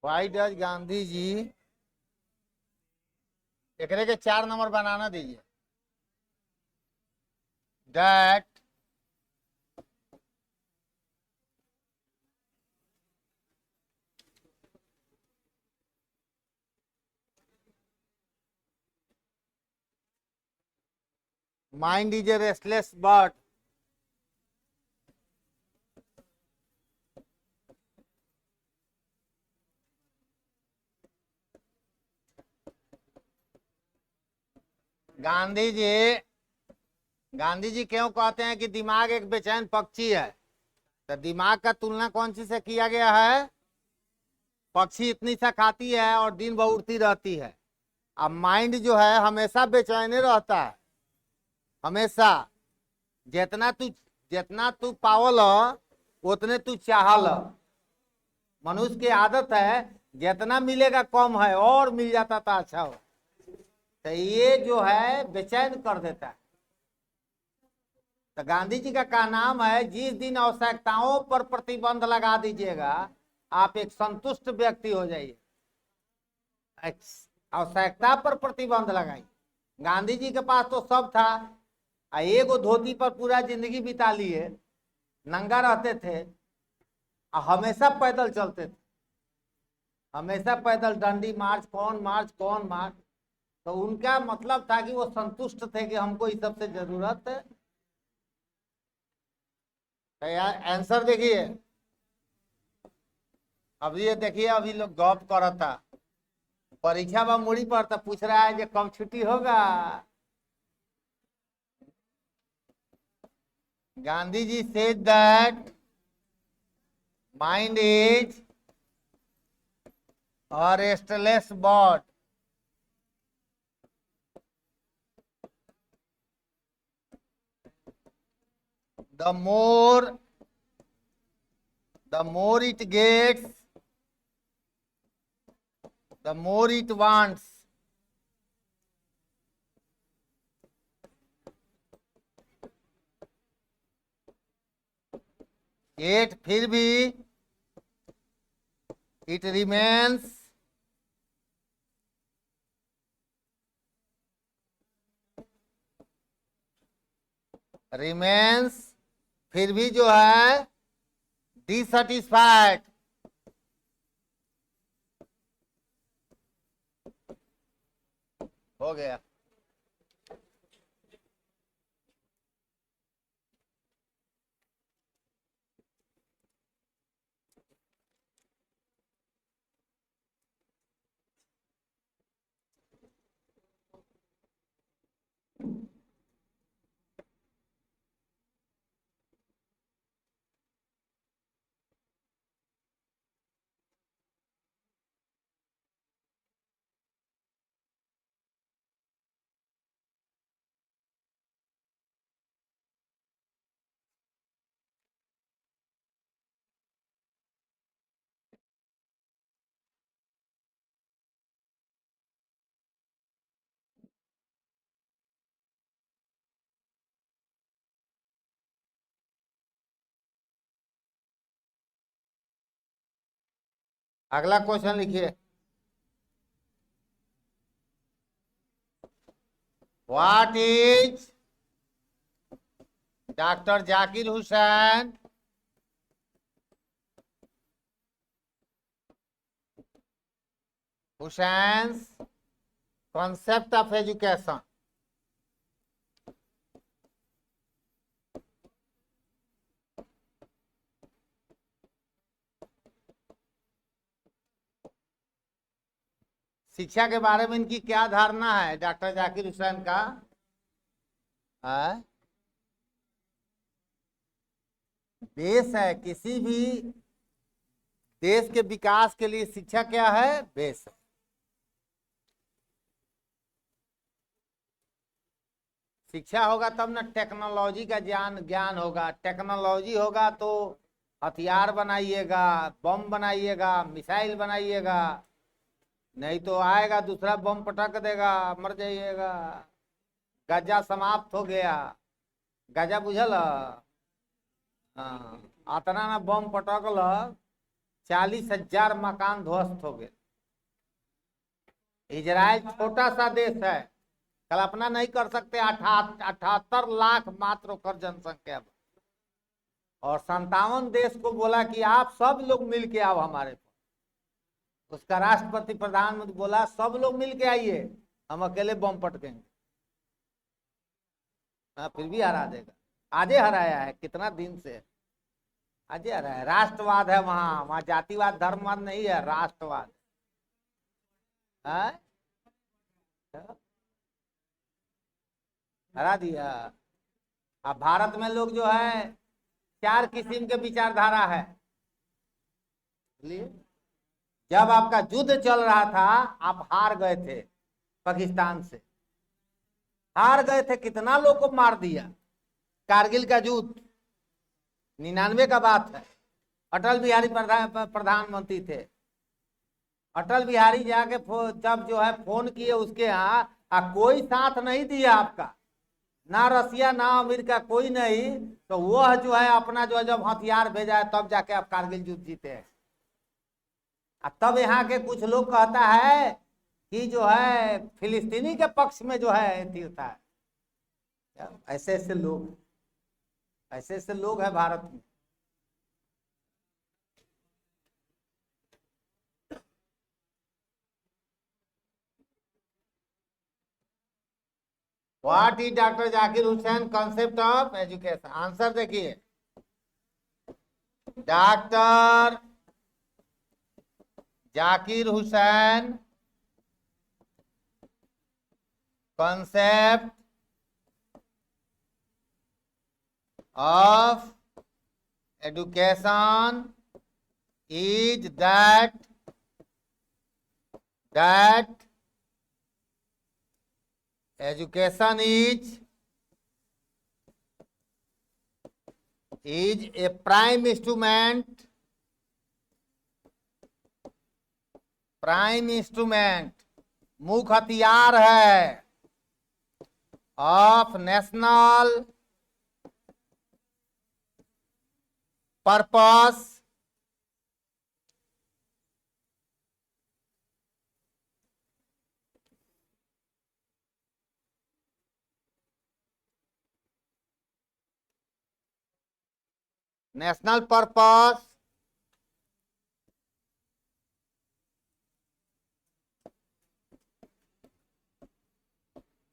Why does Gandhi ji, एकरे के 4 number बनाना दीजिए। That mind is a restless bird. Gandhi ji Gandhi ji क्यों कहते हैं कि दिमाग एक बेचैन पक्षी है? तो दिमाग का तुलना कौन सी से किया गया है? पक्षी इतनी सा खाती है और दिन भर उड़ती रहती है। अब माइंड जो है हमेशा बेचैन रहता है, हमेशा। जितना तू जितना तू पावल उतने तू चाहल। मनुष्य की आदत है, जितना मिलेगा कम है, और मिल जाता था अच्छा हो। तो ये जो है बेचैन कर देता है। तो गांधी जी का नाम है, जिस दिन आवश्यकताओं पर प्रतिबंध लगा दीजिएगा आप एक संतुष्ट व्यक्ति हो जाइए। आवश्यकता पर प्रतिबंध लगाई। गांधी जी के पास तो सब था, एगो धोती पर पूरा जिंदगी बिता लिए, नंगा रहते थे, हमेशा पैदल चलते थे, हमेशा पैदल। डंडी मार्च, कौन मार्च कौन मार्च। तो उनका मतलब था कि वो संतुष्ट थे कि हमको इस सबसे जरूरत है। तो यार आंसर देखिए, अभी ये देखिए, अभी लोग गप कर रहा था, परीक्षा में मुड़ी पर तो पूछ रहा है कि कब छुट्टी होगा। Gandhi ji said that mind is a restless bird. The more it gets, the more it wants. Yet फिर भी it remains फिर भी जो है dissatisfied। हो गया। अगला क्वेश्चन लिखिए। What is doctor Zakir Hussain Hussain's concept of education? शिक्षा के बारे में इनकी क्या धारणा है डॉक्टर जाकिर हुसैन का? बेस है, किसी भी देश के विकास के लिए शिक्षा क्या है? बेस है। शिक्षा होगा तब ना टेक्नोलॉजी का ज्ञान होगा। टेक्नोलॉजी होगा तो हथियार बनाइएगा, बम बनाइएगा, मिसाइल बनाइएगा, नहीं तो आएगा दूसरा बम पटक देगा, मर जाइएगा। गजा समाप्त हो गया। गजा बुझल? हाँ, अतना ना बम पटकल, 40,000 मकान ध्वस्त हो गए। इजराइल छोटा सा देश है, कल्पना नहीं कर सकते, 78 लाख मात्र ओकर जनसंख्या, और 57 देश को बोला कि आप सब लोग मिल के आओ हमारे पास। उसका राष्ट्रपति प्रधानमंत्री बोला सब लोग मिल के आइए, हम अकेले बम पटकेंगे। हाँ, फिर भी हरा देगा। आजे हराया है, कितना दिन से आजे हराया है। राष्ट्रवाद है वहां, वहां जातिवाद धर्मवाद नहीं है, राष्ट्रवाद है। हरा दिया। अब भारत में लोग जो है 4 किस्म के विचारधारा है। जब आपका युद्ध चल रहा था, आप हार गए थे पाकिस्तान से, हार गए थे, कितना लोग को मार दिया। कारगिल का युद्ध 99 का बात है। अटल बिहारी प्रधानमंत्री थे। अटल बिहारी जाके जब जो है फोन किए उसके यहाँ, कोई साथ नहीं दिया आपका, ना रसिया ना अमेरिका, कोई नहीं। तो वह जो है अपना जो है जब हथियार भेजा है, तब जाके आप कारगिल युद्ध जीते हैं। तब यहाँ के कुछ लोग कहता है कि जो है फिलिस्तीनी के पक्ष में जो है तीर्था है। ऐसे ऐसे लोग, ऐसे ऐसे लोग हैं भारत में। What is doctor Zakir Hussain concept of education? Answer देखिए, doctor Zakir Hussain concept of education is that education is a prime instrument मुख्य हथियार है of national purpose national purpose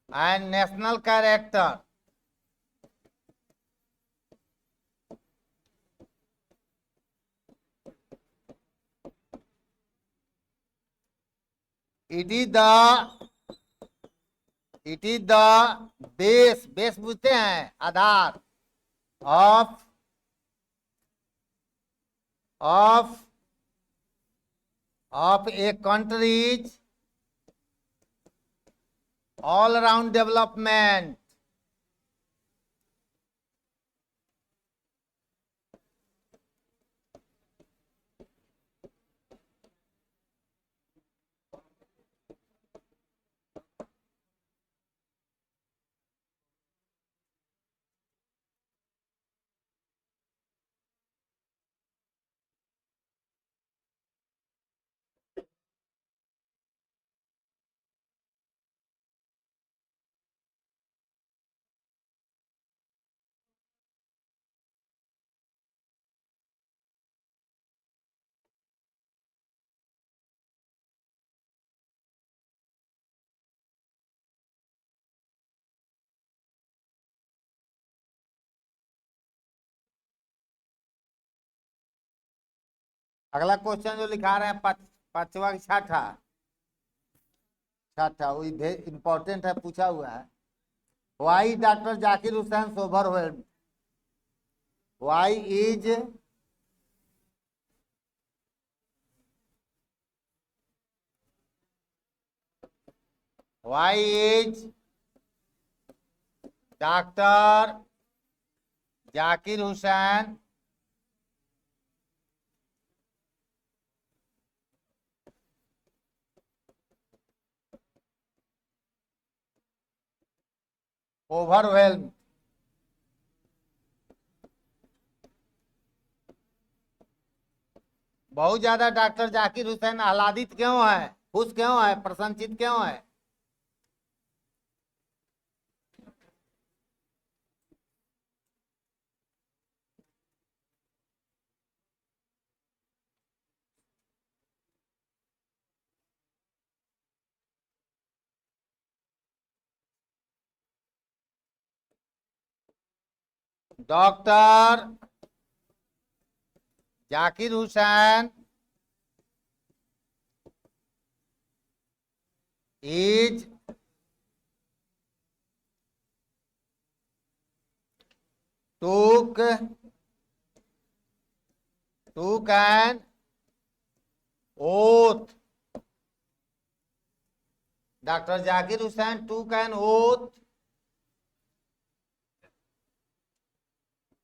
and national character. It is the base बुझते हैं, आधार of a country's all around development. अगला question जो लिखा रहे हैं, पांचवा की छठा वही इंपॉर्टेंट है, पूछा हुआ है। Why doctor Zakir Hussain overwhelmed? Why is doctor Zakir Hussain overwhelmed? बहुत ज्यादा डॉक्टर जाकिर हुसैन आह्लादित क्यों है, खुश क्यों है, प्रसन्नचित क्यों है? Doctor Zakir Hussain is took an oath. Dr. Zakir Hussain took an oath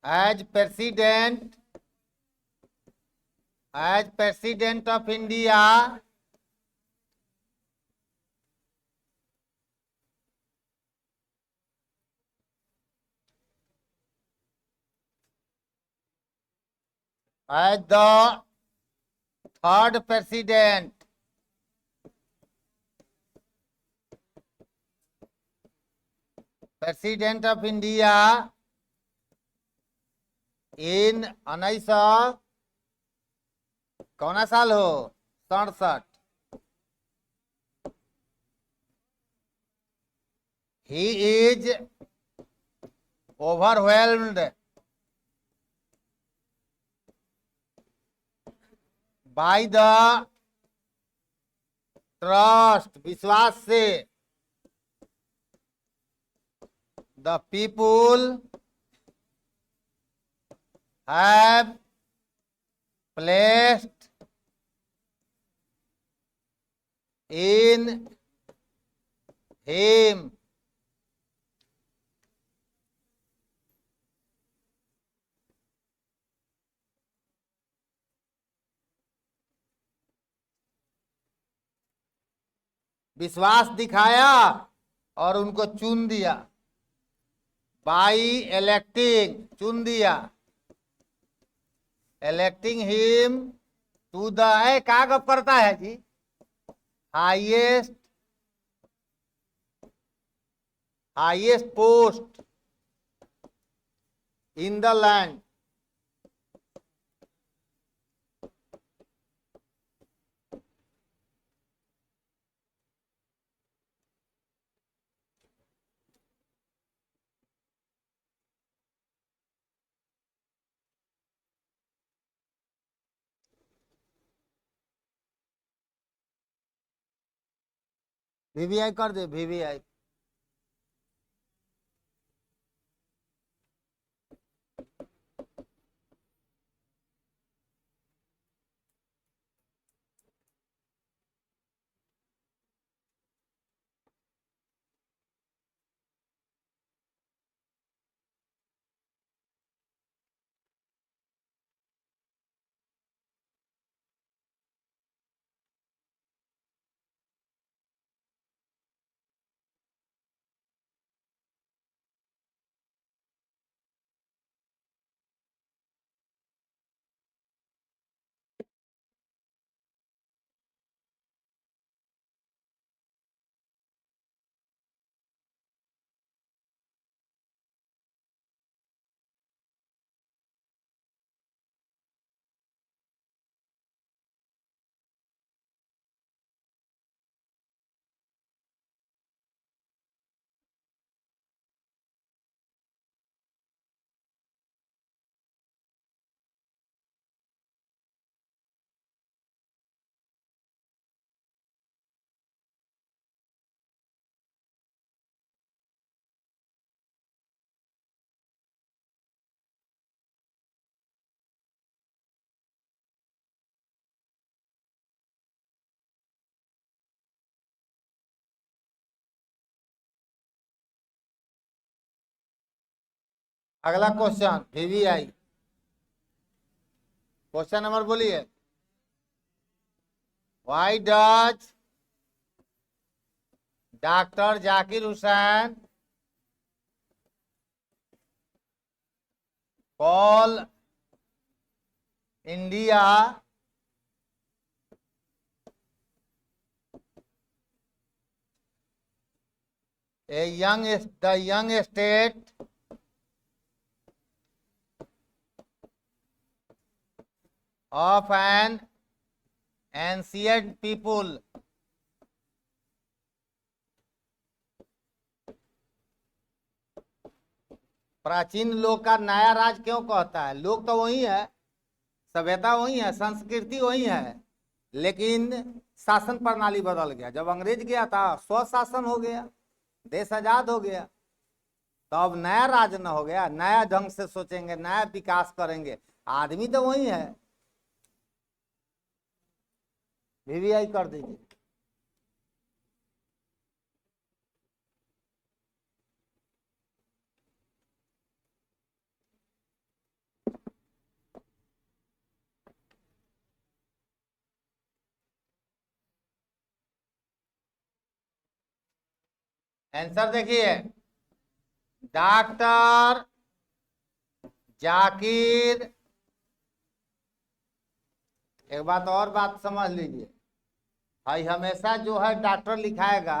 as president of India as the third president of India in 1900 कौन साल हो 67. He is overwhelmed by the trust, विश्वास से, the people have placed in him. विश्वास दिखाया और उनको चुन दिया। बाई इलेक्टिंग, चुन दिया, इलेक्टिंग हिम टू द, क्या गप करता है जी, highest post in the land. VVI कर दे, वीवीआई। अगला क्वेश्चन वीवीआई, क्वेश्चन नंबर बोलिए। Why does doctor Zakir Hussain call India the young state of an ancient people. प्राचीन लोग का नया राज क्यों कहता है? लोग तो वही है, सभ्यता वही है, संस्कृति वही है, लेकिन शासन प्रणाली बदल गया। जब अंग्रेज गया था स्वशासन हो गया, देश आजाद हो गया, तो अब नया राज न हो गया, नया ढंग से सोचेंगे, नया विकास करेंगे। आदमी तो वही है। वीवीआई कर दीजिए। आंसर देखिए, डॉक्टर जाकिर, एक बात और बात समझ लीजिए, भाई हमेशा जो है डॉक्टर लिखाएगा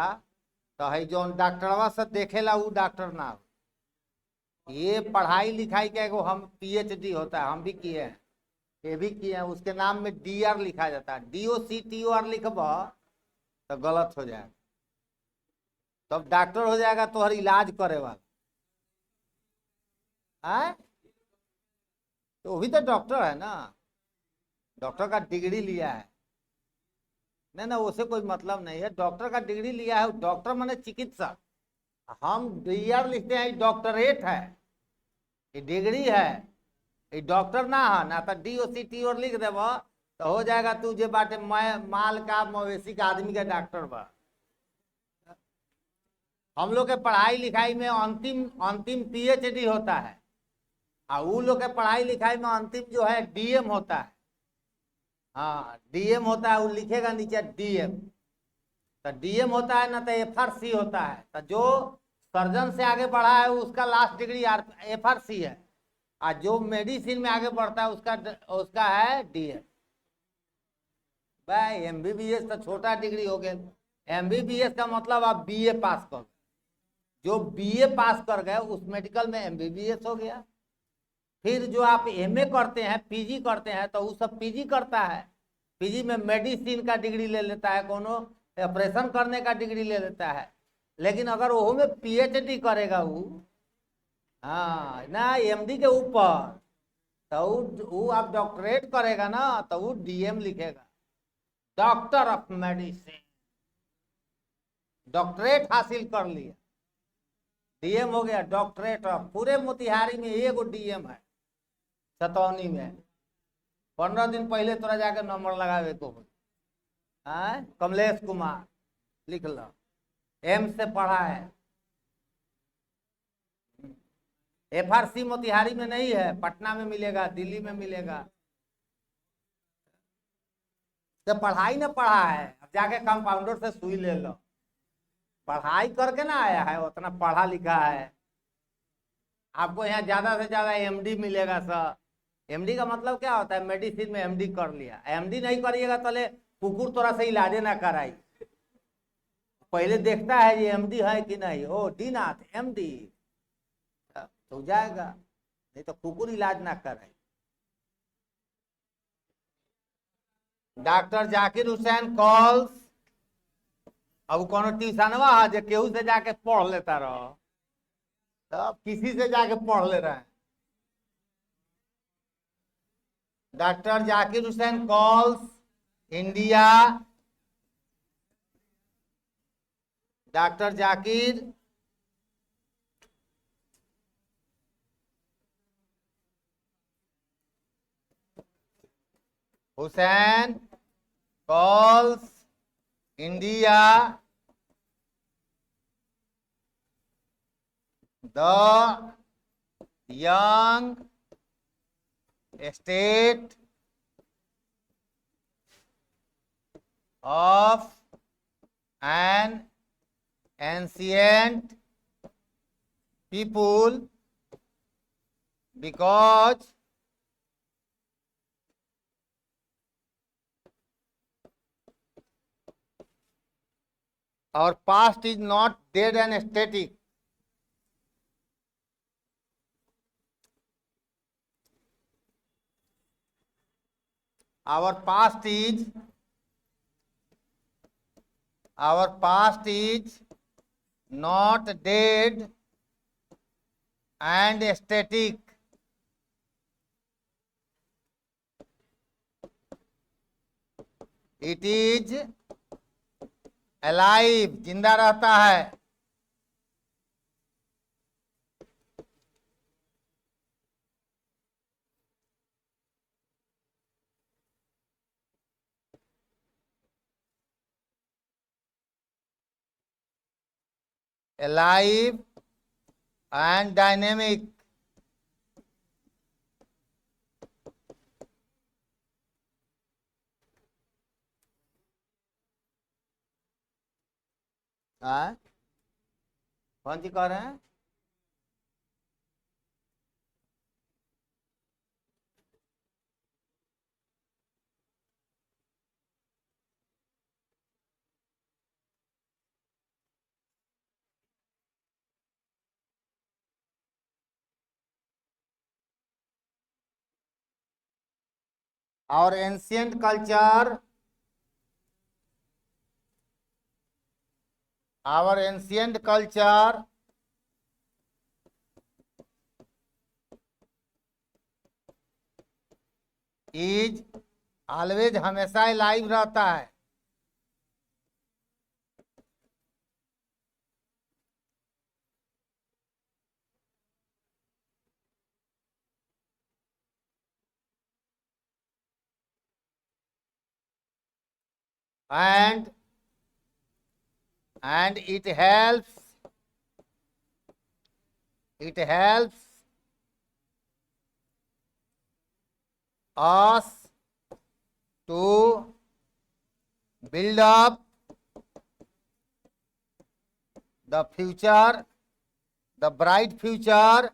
तो है जो डॉक्टरवा से देखेला वो डॉक्टर ना हो। ये पढ़ाई लिखाई का एगो हम पीएचडी होता है, हम भी किए हैं, ये भी किए हैं, उसके नाम में डीआर लिखा जाता है। DOCTOR लिखब तो गलत हो जाएगा, तब डॉक्टर हो जाएगा तो हर इलाज करे वाला है, तो वो भी तो डॉक्टर है ना, डॉक्टर का डिग्री लिया है। नहीं ना, उससे कोई मतलब नहीं है, डॉक्टर का डिग्री लिया है, डॉक्टर माने चिकित्सक। हम डीआर लिखते हैं, डॉक्टरेट है, ये डिग्री है, ये डॉक्टर ना है ना। तो DOCTOR लिख देव तो हो जाएगा तू जे बाटे माल का मवेशी का आदमी का डॉक्टर बा। हम लोग के पढ़ाई लिखाई में अंतिम अंतिम पीएचडी होता है, और वो लोग के पढ़ाई लिखाई में अंतिम जो है डीएम होता है। हाँ, डीएम होता है, वो लिखेगा नीचे डीएम। तो डीएम होता है ना, तो FRC होता है। तो जो सर्जन से आगे बढ़ा है उसका लास्ट डिग्री FRC है, और जो मेडिसिन में आगे बढ़ता है उसका है डीएम। भाई MBBS तो छोटा डिग्री हो गया। MBBS का मतलब आप BA पास कर, जो BA पास कर गए उस मेडिकल में MBBS हो गया। फिर जो आप MA करते हैं, PG करते हैं, तो वो सब PG करता है। PG में मेडिसिन का डिग्री ले लेता है, कोनो ऑपरेशन करने का डिग्री ले लेता है। लेकिन अगर वो में PhD करेगा वो, हाँ ना, MD के ऊपर, तो वो आप डॉक्टरेट करेगा ना, तो वो DM लिखेगा, डॉक्टर ऑफ मेडिसिन। डॉक्टरेट हासिल कर लिया, DM हो गया, डॉक्टरेट ऑफ। पूरे मोतिहारी में एगो DM है, सतौनी में। 15 दिन पहले तोरा जाके नंबर लगावे को हो। कमलेश कुमार लिख लो, M से पढ़ा है। FRC मोतिहारी में नहीं है, पटना में मिलेगा, दिल्ली में मिलेगा। तो पढ़ाई ना पढ़ा है, अब जाके कंपाउंडर से सुई ले लो। पढ़ाई करके ना आया है, उतना पढ़ा लिखा है। आपको यहाँ ज्यादा से ज्यादा MD मिलेगा सर। MD का मतलब क्या होता है? मेडिसिन में MD कर लिया। MD नहीं करिएगा तले कुकुर तोरा से इलाजे ना कराई, पहले देखता है ये MD है कि नहीं। ओ दीनाथ MD तो जाएगा, नहीं तो कुकुर इलाज ना करे। डॉक्टर जाकिर हुसैन कॉल्स, अब कोनो ट्यूशनवा है जो केहू से जाके पढ़ लेता रहो, तब किसी से जाके पढ़ ले रहे हैं। Doctor Zakir Hussain calls India, doctor Zakir Hussain calls India the young state of an ancient people because और past is not dead and static. our past is not dead and static. It is alive, जिंदा रहता है। alive and dynamic। कौन सी कह रहे हैं? और ancient culture, our ancient culture is always, हमेशा लाइव रहता है। and it helps us to build up the future, the bright future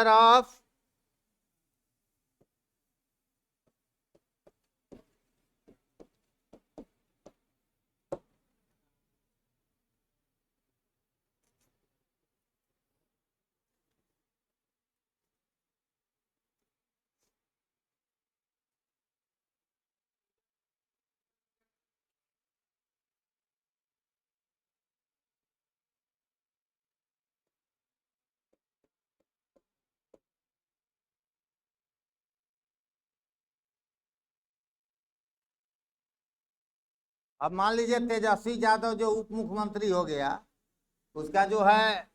of अब मान लीजिए तेजस्वी यादव जो उप मुख्यमंत्री हो गया, उसका जो है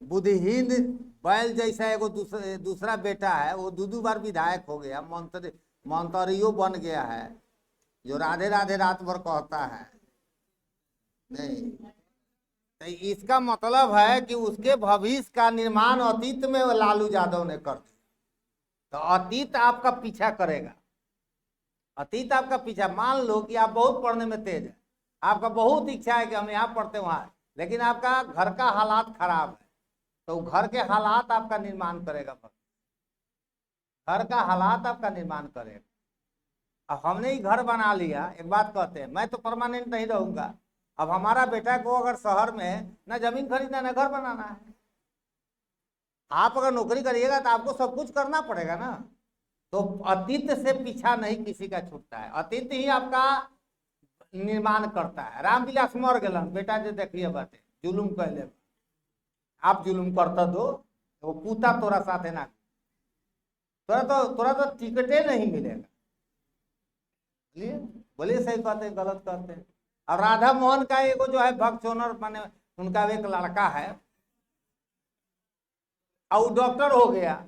बुद्धिहीन बैल जैसा एगो दूसरा बेटा है, वो दो बार विधायक हो गया, मंत्रियों बन गया है, जो राधे राधे रात भर कहता है। नहीं, तो इसका मतलब है कि उसके भविष्य का निर्माण अतीत में लालू यादव ने कर दिया। तो अतीत आपका पीछा करेगा, अतीत आपका पीछा। मान लो कि आप बहुत पढ़ने में तेज है, आपका बहुत इच्छा है कि हम यहाँ पढ़ते वहां, लेकिन आपका घर का हालात खराब है, तो घर के हालात आपका निर्माण करेगा, घर का हालात आपका निर्माण करेगा। अब हमने ही घर बना लिया, एक बात कहते हैं, मैं तो परमानेंट नहीं रहूंगा, अब हमारा बेटा को अगर शहर में ना जमीन खरीदना ना घर बनाना है, आप अगर नौकरी करिएगा तो आपको सब कुछ करना पड़ेगा ना। तो अतीत से पीछा नहीं किसी का छूटता है, अतीत ही आपका निर्माण करता है। रामविलास मर गलन, बेटा जो देखिए बातें जुलुम कहले, आप जुलुम करता दो वो पूता तोरा साथे ना, तोरा तो टिकटे नहीं मिलेगा। बोलिए सही कहते हैं गलत कहते हैं। और राधा मोहन का एगो जो है भक्सोनर माने उनका एक लड़का है और डॉक्टर हो गया,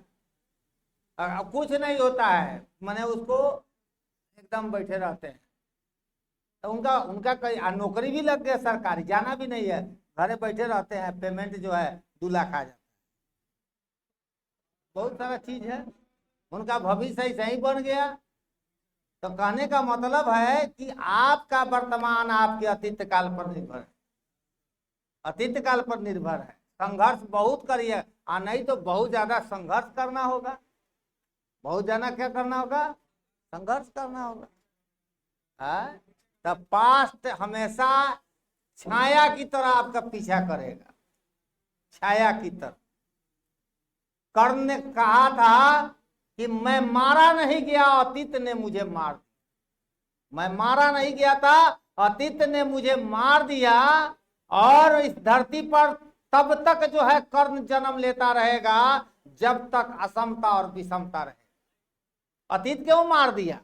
कुछ नहीं होता है, माने उसको एकदम बैठे रहते हैं। तो उनका कई नौकरी भी लग गया सरकारी, जाना भी नहीं है, घरे बैठे रहते हैं, पेमेंट जो है 2 लाख आ जाता है। बहुत सारा चीज है, उनका भविष्य ऐसे ही बन गया। तो कहने का मतलब है कि आपका वर्तमान आपके अतीत काल पर निर्भर है, अतीत काल पर निर्भर है। संघर्ष बहुत करिए, और नहीं तो बहुत ज्यादा संघर्ष करना होगा, बहुत ज्यादा क्या करना होगा, संघर्ष करना होगा। तब पास्ट हमेशा छाया की तरह आपका पीछा करेगा, छाया की तरह। कर्ण ने कहा था कि मैं मारा नहीं गया, अतीत ने मुझे मार दिया, मैं मारा नहीं गया था, अतीत ने मुझे मार दिया। और इस धरती पर तब तक जो है कर्ण जन्म लेता रहेगा जब तक असमता और विषमता रहे। अतीत क्यों मार दिया,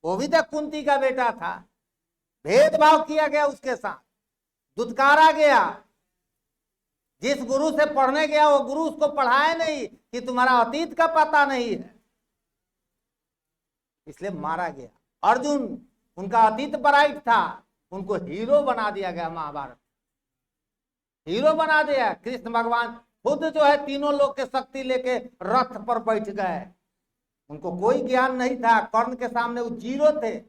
वो भी तो कुंती का बेटा था, भेदभाव किया गया उसके साथ, दुत्कारा गया। जिस गुरु से पढ़ने गया वो गुरु उसको पढ़ाए नहीं कि तुम्हारा अतीत का पता नहीं है, इसलिए मारा गया। अर्जुन उनका अतीत ब्राइट था, उनको हीरो बना दिया गया, महाभारत हीरो बना दिया। कृष्ण भगवान खुद जो है तीनों लोग के शक्ति लेके रथ पर बैठ गए, उनको कोई ज्ञान नहीं था, कर्ण के सामने वो जीरो थे,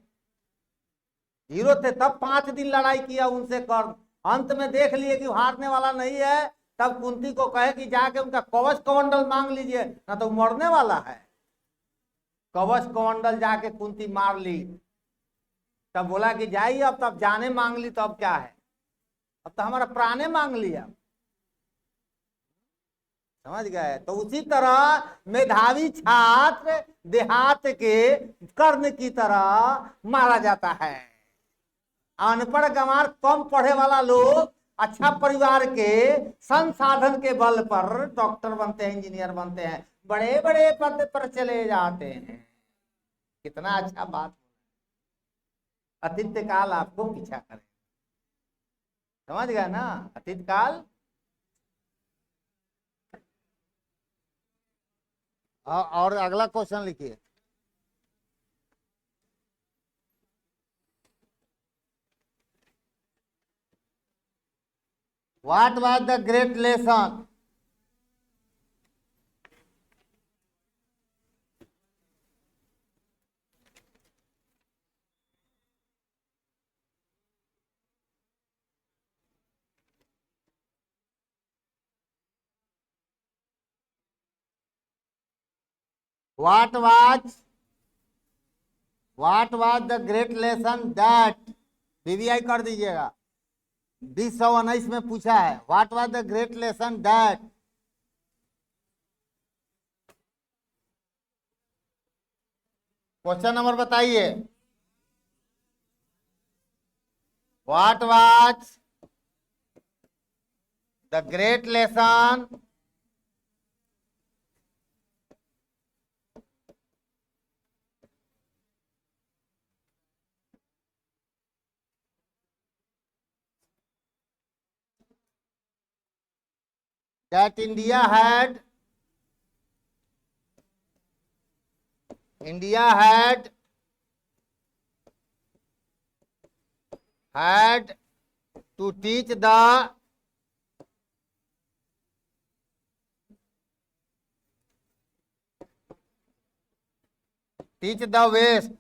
जीरो थे। तब 5 दिन लड़ाई किया उनसे कर्ण, अंत में देख लिए कि हारने वाला नहीं है, तब कुंती को कहे कि जाके उनका कवच कमंडल मांग लीजिए, ना तो मरने वाला है। कवच कमंडल जाके कुंती मार ली, तब बोला कि जाइए, अब तब जाने मांग ली तो अब क्या है, अब तो हमारा प्राणे मांग लिया, समझ गए। तो उसी तरह मेधावी छात्र देहात के कर्ण की तरह मारा जाता है। अनपढ़ गंवार कम पढ़े वाला लोग अच्छा परिवार के संसाधन के बल पर डॉक्टर बनते हैं, इंजीनियर बनते हैं, बड़े बड़े पद पर चले जाते हैं। कितना अच्छा बात, अतीत काल आपको पीछा करे, समझ गया ना, अतीत काल। और अगला क्वेश्चन लिखिए। What was the great lesson? What was the great lesson that, VVI कर दीजिएगा, 2019 में पूछा है, what was the great lesson that, question number बताइए। What was the great lesson that India had to teach the West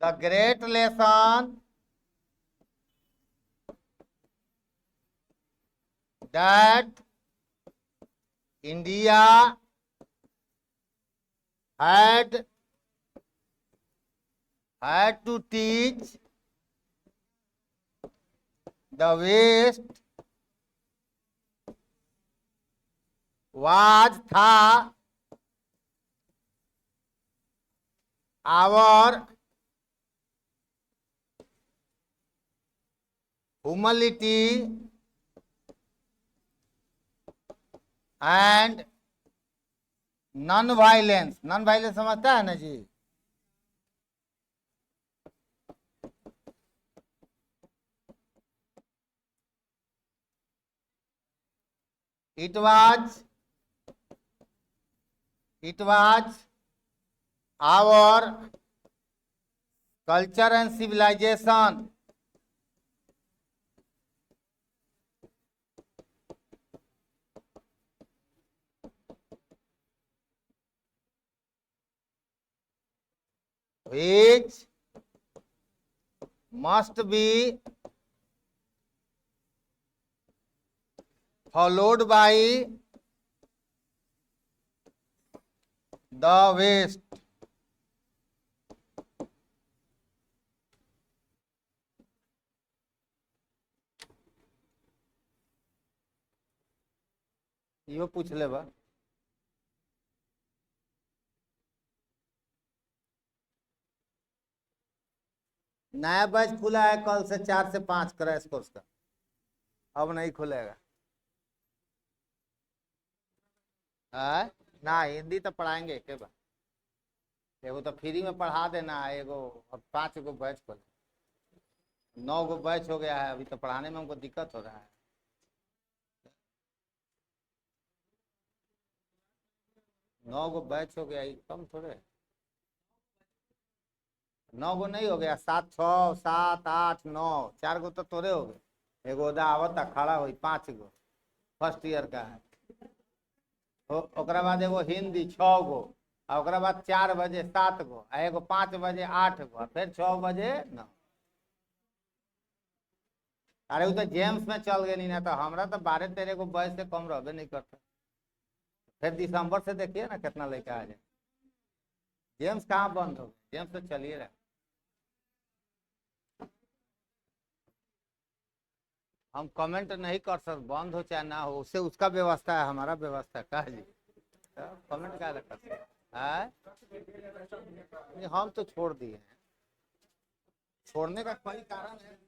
the great lesson that India had to teach the West था our humility and non violence. Non violence समझता है ना जी, It was our culture and civilization which must be followed by the West. यो पूछ ले बा। नया batch खुला है कल से 4 से 5 क्रैश कोर्स का, अब नहीं खुलेगा। ना हिंदी तो पढ़ाएंगे के बा, एगो तो फ्री में पढ़ा देना है, एगो अब 5 गो बैच खोले, 9 गो बैच हो गया है, अभी तो पढ़ाने में हमको दिक्कत हो रहा है। नौ गो बैच हो गया, कम थोड़े, 9 गो नहीं हो गया, 7 6 7 8 9, 4 गो तो तोरे हो गए, एगो ओदा आवता खड़ा हुई 5 गो फर्स्ट ईयर का है। ओकरा बाद एगो हिंदी 6 गो, और ओकरा बाद 4 बजे 7 गो, एगो 5 बजे 8 गो, फिर 6 बजे 9। अरे वो तो जेम्स में चल गए नहीं ना, तो हमारा तो 12 13 गो बैच से कम रहबे नहीं करता। फिर दिसंबर से देखिए ना कितना लेके आ जाए। जेम्स कहाँ बंद हो गया, जेम्स तो चलिए रहा। हम कमेंट नहीं कर सकते, बंद हो चाहे ना हो, उससे उसका व्यवस्था है, हमारा व्यवस्था का जी। कमेंट क्या कर सकते हैं? हम तो छोड़ दिए हैं, छोड़ने का कोई कारण है